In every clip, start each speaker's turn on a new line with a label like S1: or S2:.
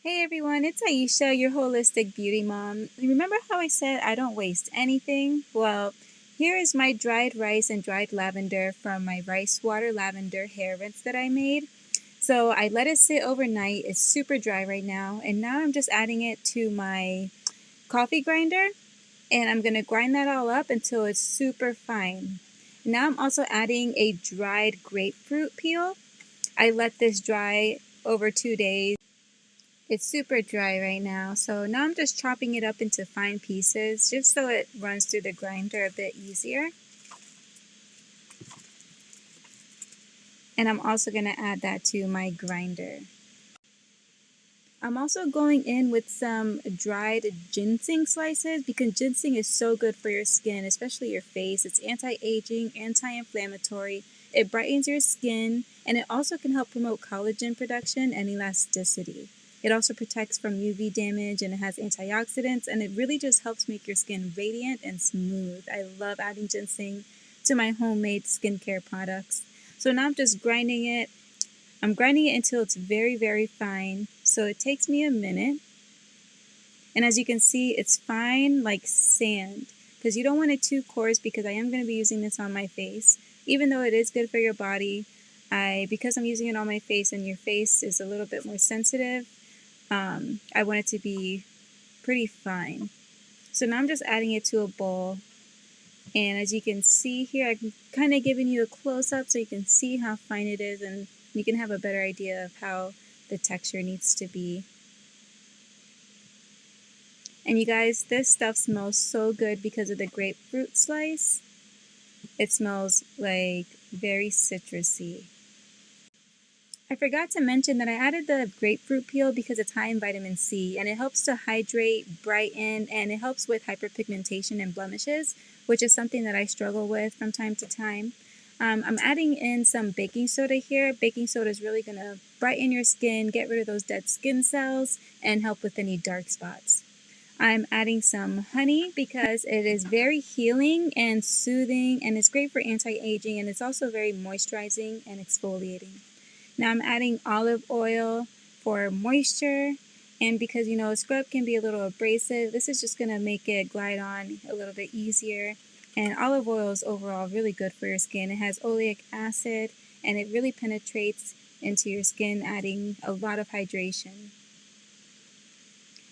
S1: Hey everyone, it's Aisha, your holistic beauty mom. Remember how I said I don't waste anything? Well, here is my dried rice and dried lavender from my rice water lavender hair rinse that I made. So I let it sit overnight. It's super dry right now. And now I'm just adding it to my coffee grinder. And I'm going to grind that all up until it's super fine. Now I'm also adding a dried grapefruit peel. I let this dry over 2 days. It's super dry right now, so now I'm just chopping it up into fine pieces just so it runs through the grinder a bit easier. And I'm also going to add that to my grinder. I'm also going in with some dried ginseng slices because ginseng is so good for your skin, especially your face. It's anti-aging, anti-inflammatory. It brightens your skin, and it also can help promote collagen production and elasticity. It also protects from UV damage, and it has antioxidants, and it really just helps make your skin radiant and smooth. I love adding ginseng to my homemade skincare products. So now I'm just grinding it. I'm grinding it until it's very, very fine. So it takes me a minute. And as you can see, it's fine like sand because you don't want it too coarse because I am going to be using this on my face. Even though it is good for your body, because I'm using it on my face and your face is a little bit more sensitive, I want it to be pretty fine. So now I'm just adding it to a bowl. And as you can see here, I'm kind of giving you a close-up so you can see how fine it is and you can have a better idea of how the texture needs to be. And you guys, this stuff smells so good because of the grapefruit slice. It smells like very citrusy. I forgot to mention that I added the grapefruit peel because it's high in vitamin C and it helps to hydrate, brighten, and it helps with hyperpigmentation and blemishes, which is something that I struggle with from time to time. I'm adding in some baking soda here. Baking soda is really going to brighten your skin, get rid of those dead skin cells, and help with any dark spots. I'm adding some honey because it is very healing and soothing, and it's great for anti-aging, and it's also very moisturizing and exfoliating. Now I'm adding olive oil for moisture, and because scrub can be a little abrasive, this is just going to make it glide on a little bit easier. And olive oil is overall really good for your skin. It has oleic acid and it really penetrates into your skin, adding a lot of hydration.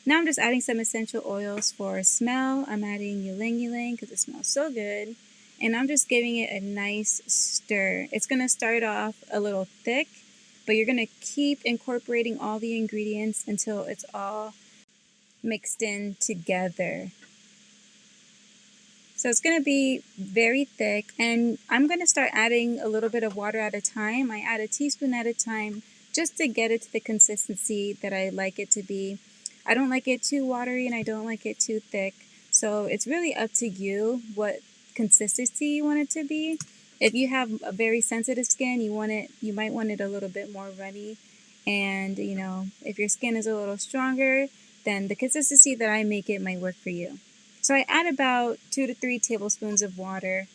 S1: Now I'm just adding some essential oils for smell. I'm adding ylang ylang because it smells so good. And I'm just giving it a nice stir. It's going to start off a little thick, but you're going to keep incorporating all the ingredients until it's all mixed in together. So it's going to be very thick, and I'm going to start adding a little bit of water at a time. I add a teaspoon at a time just to get it to the consistency that I like it to be. I don't like it too watery and I don't like it too thick. So it's really up to you what consistency you want it to be. If you have a very sensitive skin, you might want it a little bit more runny. And if your skin is a little stronger, then the consistency that I make it might work for you. So I add about 2 to 3 tablespoons of water,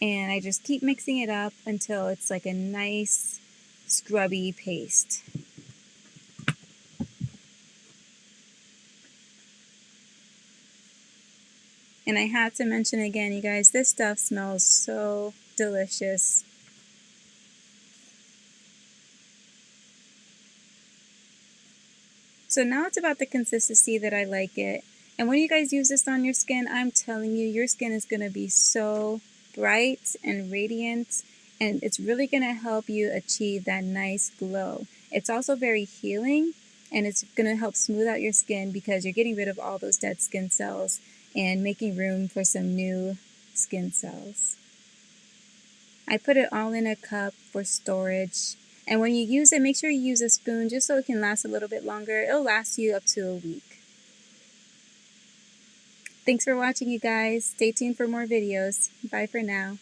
S1: and I just keep mixing it up until it's like a nice scrubby paste. And I have to mention again, you guys, this stuff smells so delicious. So now it's about the consistency that I like it. And when you guys use this on your skin, I'm telling you, your skin is going to be so bright and radiant. And it's really going to help you achieve that nice glow. It's also very healing, and it's going to help smooth out your skin because you're getting rid of all those dead skin cells and making room for some new skin cells. I put it all in a cup for storage. And when you use it, make sure you use a spoon just so it can last a little bit longer. It'll last you up to a week. Thanks for watching, you guys. Stay tuned for more videos. Bye for now.